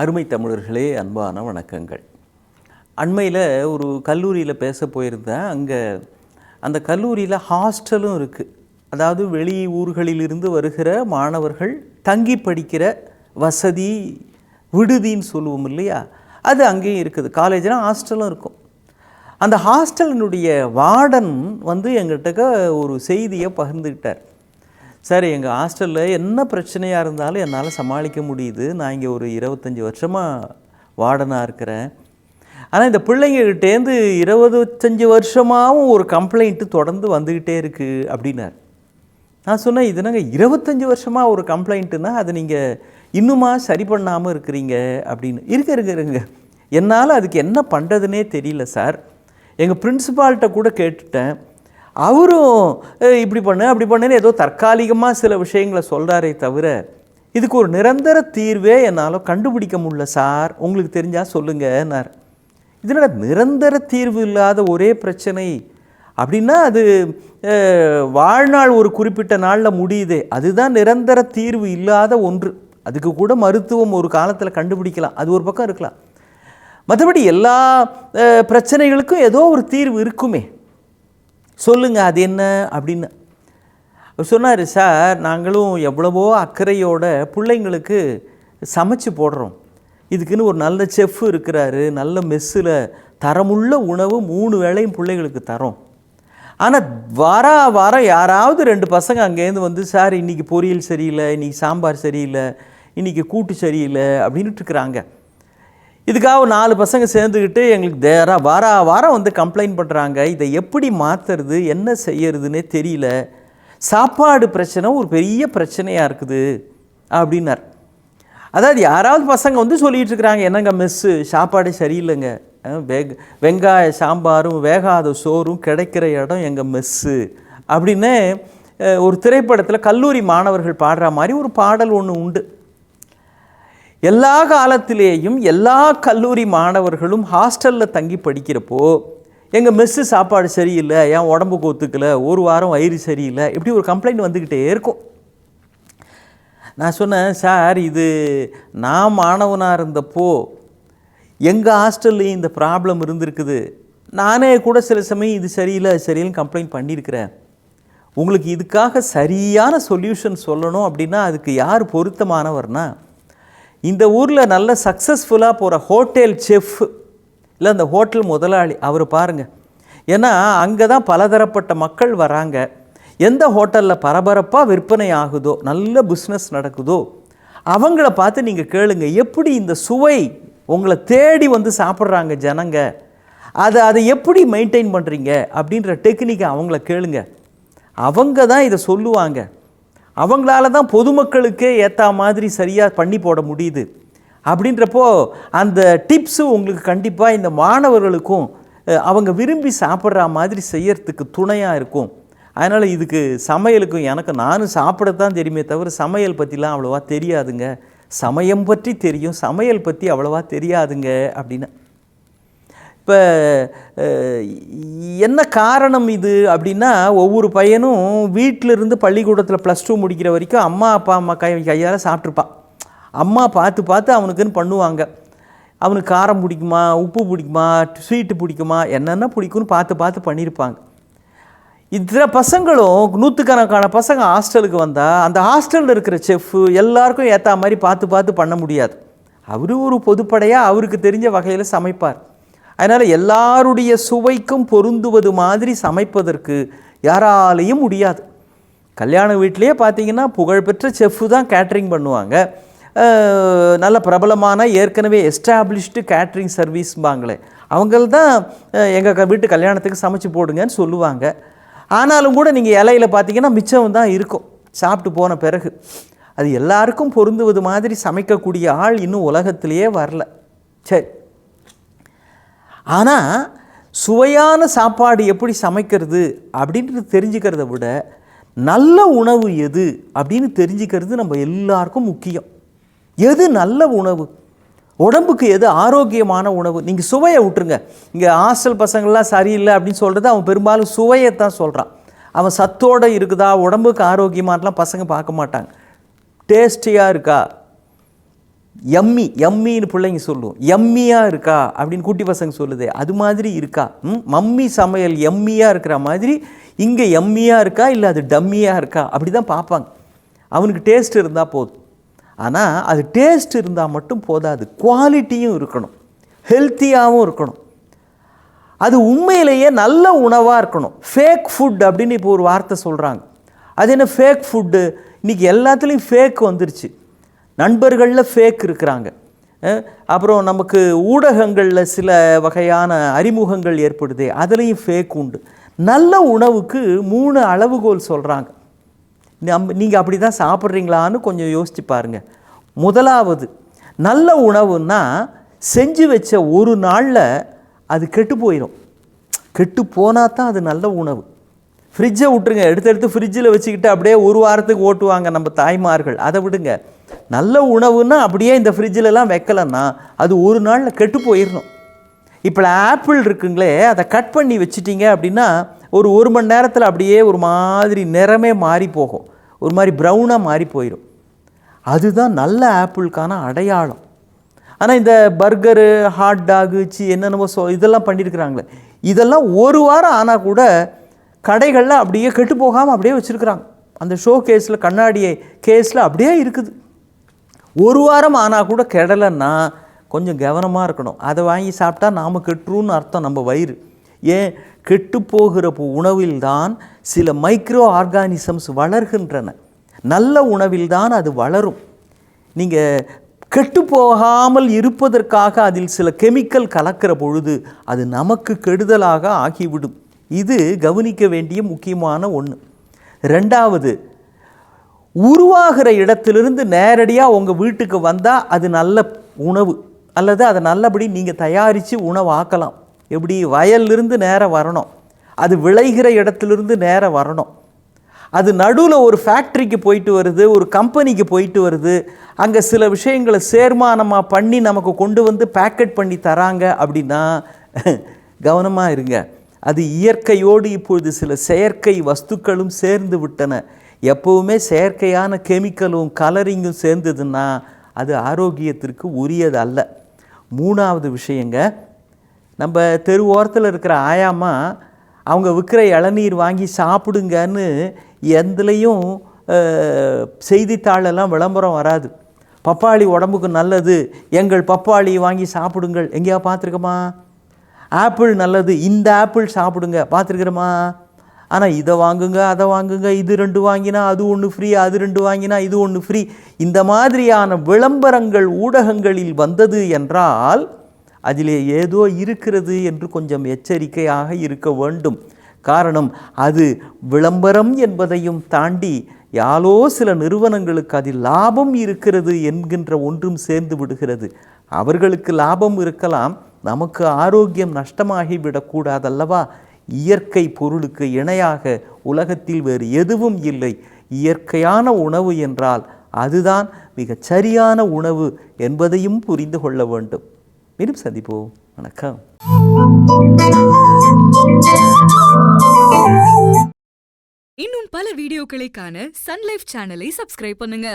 அருமை தமிழர்களே, அன்பான வணக்கங்கள். அண்மையில் ஒரு கல்லூரியில் பேச போயிருந்தேன். அங்கே அந்த கல்லூரியில் ஹாஸ்டலும் இருக்குது. அதாவது வெளி ஊர்களிலிருந்து வருகிற மாணவர்கள் தங்கி படிக்கிற வசதி, விடுதின்னு சொல்லுவோம் இல்லையா, அது அங்கேயும் இருக்குது. காலேஜ்னால் ஹாஸ்டலும் இருக்கும். அந்த ஹாஸ்டலினுடைய வார்டன் எங்கிட்ட ஒரு செய்தியை பகிர்ந்துக்கிட்டார். சார், எங்கள் ஹாஸ்டலில் என்ன பிரச்சனையாக இருந்தாலும் என்னால் சமாளிக்க முடியுது. நான் இங்கே ஒரு 25 வருஷமாக வார்டனாக இருக்கிறேன். ஆனால் இந்த பிள்ளைங்ககிட்டேருந்து 25 வருஷமாகவும் ஒரு கம்ப்ளைண்ட்டு தொடர்ந்து வந்துக்கிட்டே இருக்குது அப்படின்னார். நான் சொன்னேன், இது நாங்கள் 25 வருஷமாக ஒரு கம்ப்ளைண்ட்டுன்னா அதை நீங்கள் இன்னுமா சரி பண்ணாமல் இருக்கிறீங்க அப்படின்னு. இருங்க, என்னால் அதுக்கு என்ன பண்ணுறதுனே தெரியல சார். எங்கள் பிரின்சிபால்கிட்ட கூட கேட்டுட்டேன். அவரும் இப்படி பண்ணு அப்படி பண்ணுன்னு ஏதோ தற்காலிகமாக சில விஷயங்களை சொல்கிறாரே தவிர இதுக்கு ஒரு நிரந்தர தீர்வே என்னால் கண்டுபிடிக்க முடியல சார். உங்களுக்கு தெரிஞ்சால் சொல்லுங்கன்னார். இதனோட நிரந்தர தீர்வு இல்லாத ஒரே பிரச்சனை அப்படின்னா அது வாழ்நாள் ஒரு குறிப்பிட்ட நாளில் முடியுதே, அதுதான் நிரந்தர தீர்வு இல்லாத ஒன்று. அதுக்கு கூட மருத்துவம் ஒரு காலத்தில் கண்டுபிடிக்கலாம், அது ஒரு பக்கம் இருக்கலாம். மற்றபடி எல்லா பிரச்சனைகளுக்கும் ஏதோ ஒரு தீர்வு இருக்குமே, சொல்லுங்கள் அது என்ன அப்படின்னு அவர் சொன்னார். சார், நாங்களும் எவ்வளவோ அக்கறையோட பிள்ளைங்களுக்கு சமைச்சு போடுறோம். இதுக்குன்னு ஒரு நல்ல செஃப் இருக்கிறாரு, நல்ல மெஸ்ஸில் தரமுள்ள உணவு 3 வேளையும் பிள்ளைங்களுக்கு தரோம். ஆனால் வாரம் யாராவது 2 பசங்க அங்கேருந்து சார் இன்றைக்கி பொரியல் சரியில்லை, இன்றைக்கி சாம்பார் சரியில்லை, இன்றைக்கி கூட்டு சரியில்லை அப்படின்ட்டு இருக்கிறாங்க. இதுக்காக 4 பசங்க சேர்ந்துக்கிட்டு எங்களுக்கு வாரம் கம்ப்ளைண்ட் பண்ணுறாங்க. இதை எப்படி மாற்றுறது, என்ன செய்யறதுன்னே தெரியல, சாப்பாடு பிரச்சனை ஒரு பெரிய பிரச்சனையாக இருக்குது அப்படின்னார். அதாவது யாராவது பசங்க சொல்லிகிட்டு இருக்கிறாங்க, என்னங்க மெஸ்ஸு சாப்பாடே சரியில்லைங்க, வெங்காய சாம்பாரும் வேகாத சோறும் கிடைக்கிற இடம் எங்கள் மெஸ்ஸு அப்படின்னு ஒரு திரைப்படத்தில் கல்லூரி மாணவர்கள் பாடுற மாதிரி ஒரு பாடல் ஒன்று உண்டு. எல்லா காலத்திலேயும் எல்லா கல்லூரி மாணவர்களும் ஹாஸ்டலில் தங்கி படிக்கிறப்போ எங்கள் மெஸ்ஸு சாப்பாடு சரியில்லை, என் உடம்புக்கு ஒத்துக்கலை, ஒரு வாரம் வயிறு சரியில்லை, இப்படி ஒரு கம்ப்ளைண்ட் வந்துக்கிட்டே இருக்கும். நான் சொன்னேன், சார் இது நான் மாணவனாக இருந்தப்போ எங்கள் ஹாஸ்டல்லையும் இந்த ப்ராப்ளம் இருந்திருக்குது. நானே கூட சில சமயம் இது சரியில்லைன்னு கம்ப்ளைண்ட் பண்ணியிருக்கிறேன். உங்களுக்கு இதுக்காக சரியான சொல்யூஷன் சொல்லணும் அப்படின்னா அதுக்கு யார் பொருத்தமானவர்னா, இந்த ஊரில் நல்ல சக்ஸஸ்ஃபுல்லாக போகிற ஹோட்டல் செஃப் இல்லை அந்த ஹோட்டல் முதலாளி அவர் பாருங்கள். ஏன்னா அங்கே தான் பலதரப்பட்ட மக்கள் வராங்க. எந்த ஹோட்டலில் பரபரப்பாக விற்பனை ஆகுதோ, நல்ல பிஸ்னஸ் நடக்குதோ, அவங்கள பார்த்து நீங்கள் கேளுங்க, எப்படி இந்த சுவை உங்களை தேடி சாப்பிட்றாங்க ஜனங்க, அதை எப்படி மெயின்டைன் பண்ணுறீங்க அப்படின்ற டெக்னிக்கை அவங்கள கேளுங்க. அவங்க தான் இதை சொல்லுவாங்க. அவங்களால தான் பொதுமக்களுக்கே ஏற்ற மாதிரி சரியாக பண்ணி போட முடியுது. அப்படின்றப்போ அந்த டிப்ஸு உங்களுக்கு கண்டிப்பாக இந்த மாணவர்களுக்கும் அவங்க விரும்பி சாப்பிட்ற மாதிரி செய்யறதுக்கு துணையாக இருக்கும். அதனால் இதுக்கு சமையலுக்கும் நானும் சாப்பிடத்தான் தெரியுமே தவிர சமையல் பற்றிலாம் அவ்வளோவா தெரியாதுங்க, சமயம் பற்றி தெரியும், சமையல் பற்றி அவ்வளோவா தெரியாதுங்க அப்படின்னு. இப்போ என்ன காரணம் இது அப்படின்னா, ஒவ்வொரு பையனும் வீட்டிலிருந்து பள்ளிக்கூடத்தில் +2 முடிக்கிற வரைக்கும் அம்மா அப்பா கையால் சாப்பிட்ருப்பான். அம்மா பார்த்து அவனுக்குன்னு பண்ணுவாங்க. அவனுக்கு காரம் பிடிக்குமா, உப்பு பிடிக்குமா, ஸ்வீட்டு பிடிக்குமா, என்னென்ன பிடிக்கும்னு பார்த்து பண்ணியிருப்பாங்க. இத்தனை பசங்களும் 100கணக்கான பசங்க ஹாஸ்டலுக்கு வந்தால் அந்த ஹாஸ்டலில் இருக்கிற செஃப்பு எல்லாருக்கும் ஏற்ற மாதிரி பார்த்து பண்ண முடியாது. அவர் ஒரு பொதுப்படையாக அவருக்கு தெரிஞ்ச வகையில் சமைப்பார். அதனால் எல்லாருடைய சுவைக்கும் பொருந்துவது மாதிரி சமைப்பதற்கு யாராலையும் முடியாது. கல்யாண வீட்டிலையே பார்த்தீங்கன்னா புகழ்பெற்ற செஃப்பு தான் கேட்ரிங் பண்ணுவாங்க. நல்ல பிரபலமான ஏற்கனவே எஸ்டாப்ளிஷ்டு கேட்ரிங் சர்வீஸ்பாங்களே அவங்கள தான் எங்கள் வீட்டு கல்யாணத்துக்கு சமைச்சு போடுங்கன்னு சொல்லுவாங்க. ஆனாலும் கூட நீங்கள் இலையில் பார்த்தீங்கன்னா மிச்சம் தான் இருக்கும் சாப்பிட்டு போன பிறகு. அது எல்லாருக்கும் பொருந்துவது மாதிரி சமைக்கக்கூடிய ஆள் இன்னும் உலகத்திலேயே வரல. சரி, ஆனால் சுவையான சாப்பாடு எப்படி சமைக்கிறது அப்படின்றது தெரிஞ்சுக்கிறத விட நல்ல உணவு எது அப்படின்னு தெரிஞ்சுக்கிறது நம்ம எல்லாருக்கும் முக்கியம். எது நல்ல உணவு, உடம்புக்கு எது ஆரோக்கியமான உணவு. நீங்கள் சுவையை விட்டுருங்க. இங்கே ஹாஸ்டல் பசங்கள்லாம் சரியில்லை அப்படின்னு சொல்கிறது அவன் பெரும்பாலும் சுவையைத்தான் சொல்கிறான். அவன் சத்தோடு இருக்குதா, உடம்புக்கு ஆரோக்கியமானலாம் பசங்க பார்க்க மாட்டாங்க. டேஸ்டியாக இருக்கா, எம்மின்னு பிள்ளைங்க சொல்லும், எம்மியாக இருக்கா அப்படின்னு குட்டி பசங்க சொல்லுது, அது மாதிரி இருக்கா? மம்மி சமையல் எம்மியாக இருக்கிற மாதிரி இங்கே எம்மியாக இருக்கா இல்லை அது டம்மியாக இருக்கா அப்படி தான் பார்ப்பாங்க. அவனுக்கு டேஸ்ட் இருந்தால் போதும். ஆனால் அது டேஸ்ட் இருந்தால் மட்டும் போதாது, குவாலிட்டியும் இருக்கணும், ஹெல்த்தியாகவும் இருக்கணும், அது உண்மையிலேயே நல்ல உணவாக இருக்கணும். ஃபேக் ஃபுட் அப்படின்னு இப்போ ஒரு வார்த்தை சொல்கிறாங்க. அது என்ன ஃபேக் ஃபுட்டு? இன்றைக்கி எல்லாத்துலேயும் ஃபேக் வந்துருச்சு. நண்பர்களில் ஃபேக் இருக்கிறாங்க, அப்புறம் நமக்கு ஊடகங்களில் சில வகையான அறிமுகங்கள் ஏற்படுது, அதுலேயும் ஃபேக் உண்டு. நல்ல உணவுக்கு 3 அளவுகோல் சொல்கிறாங்க. நீங்கள் அப்படி தான் சாப்பிட்றீங்களான்னு கொஞ்சம் யோசிச்சு பாருங்கள். முதலாவது, நல்ல உணவுன்னா செஞ்சு வச்ச ஒரு நாளில் அது கெட்டு போயிடும். கெட்டு போனால் தான் அது நல்ல உணவு. ஃப்ரிட்ஜை விட்டுருங்க, எடுத்து ஃப்ரிட்ஜில் வச்சுக்கிட்டு அப்படியே ஒரு வாரத்துக்கு ஓட்டுவாங்க நம்ம தாய்மார்கள், அதை விடுங்க. நல்ல உணவுன்னா அப்படியே இந்த ஃப்ரிட்ஜிலலாம் வைக்கலன்னா அது ஒரு நாளில் கெட்டு போயிடணும். இப்போ ஆப்பிள் இருக்குங்களே, அதை கட் பண்ணி வச்சிட்டிங்க அப்படின்னா ஒரு மணி நேரத்தில் அப்படியே ஒரு மாதிரி நிறமே மாறி போகும், ஒரு மாதிரி ப்ரௌனாக மாறி போயிடும். அதுதான் நல்ல ஆப்பிளுக்கான அடையாளம். ஆனால் இந்த பர்கரு, ஹாட் டாகு, என்னென்னமோ இதெல்லாம் பண்ணியிருக்கிறாங்களே, இதெல்லாம் ஒரு வாரம் ஆனால் கூட கடைகளில் அப்படியே கெட்டு போகாமல் அப்படியே வச்சுருக்குறாங்க. அந்த ஷோ கேஸில், கண்ணாடி கேஸில் அப்படியே இருக்குது. ஒரு வாரம் ஆனால் கூட கெடலைன்னா கொஞ்சம் கவனமாக இருக்கணும். அதை வாங்கி சாப்பிட்டா நாம் கெட்டுருன்னு அர்த்தம் நம்ம வயிறு. ஏன்? கெட்டு போகிற உணவில்தான் சில மைக்ரோ ஆர்கானிசம்ஸ் வளர்கின்றன. நல்ல உணவில்தான் அது வளரும். நீங்கள் கெட்டு போகாமல் இருப்பதற்காக அதில் சில கெமிக்கல் கலக்கிற பொழுது அது நமக்கு கெடுதலாக ஆகிவிடும். இது கவனிக்க வேண்டிய முக்கியமான ஒன்று. ரெண்டாவது, உருவாகிற இடத்திலிருந்து நேரடியாக உங்கள் வீட்டுக்கு வந்தால் அது நல்ல உணவு, அல்லது அதை நல்லபடி நீங்கள் தயாரித்து உணவாக்கலாம். எப்படி? வயல்லிருந்து நேராக வரணும், அது விளைகிற இடத்துலேருந்து நேராக வரணும். அது நடுவில் ஒரு ஃபேக்ட்ரிக்கு போயிட்டு வருது, ஒரு கம்பெனிக்கு போயிட்டு வருது, அங்கே சில விஷயங்களை சேர்மானமாக பண்ணி நமக்கு கொண்டு வந்து பேக்கெட் பண்ணி தராங்க அப்படின்னா கவனமாக இருங்க. அது இயற்கையோடு இப்பொழுது சில செயற்கை வஸ்துக்களும் சேர்ந்து விட்டன. எப்போவுமே செயற்கையான கெமிக்கலும் கலரிங்கும் சேர்ந்ததுன்னா அது ஆரோக்கியத்திற்கு உரியது அல்ல. மூணாவது விஷயங்க, நம்ம தெரு ஓரத்தில் இருக்கிற ஆயாமா அவங்க விற்கிற இளநீர் வாங்கி சாப்பிடுங்கன்னு எதுலேயும் செய்தித்தாளெல்லாம் விளம்பரம் வராது. பப்பாளி உடம்புக்கு நல்லது, எங்கள் பப்பாளி வாங்கி சாப்பிடுங்கள், எங்கேயா பார்த்துருக்கோமா? ஆப்பிள் நல்லது, இந்த ஆப்பிள் சாப்பிடுங்க, பார்த்துருக்குறோமா? ஆனால் இதை வாங்குங்க, அதை வாங்குங்க, இது 2 வாங்கினா அது 1 ஃப்ரீ, அது 2 வாங்கினா இது 1 ஃப்ரீ, இந்த மாதிரியான விளம்பரங்கள் ஊடகங்களில் வந்தது என்றால் அதிலே ஏதோ இருக்கிறது என்று கொஞ்சம் எச்சரிக்கையாக இருக்க வேண்டும். காரணம், அது விளம்பரம் என்பதையும் தாண்டி யாரோ சில நிறுவனங்களுக்கு அதில் லாபம் இருக்கிறது என்கின்ற ஒன்றும் சேர்ந்து விடுகிறது. அவர்களுக்கு லாபம் இருக்கலாம், நமக்கு ஆரோக்கியம் நஷ்டமாகிவிடக்கூடாதல்லவா? இயற்கை பொருளுக்கு இணையாக உலகத்தில் வேறு எதுவும் இல்லை. இயற்கையான உணவு என்றால் அதுதான் மிகச் சரியான உணவு என்பதையும் புரிந்து கொள்ள வேண்டும். மீண்டும் சந்திப்போம். வணக்கம். இன்னும் பல வீடியோக்களை காண சன் லைஃப் சேனலை சப்ஸ்கிரைப் பண்ணுங்க.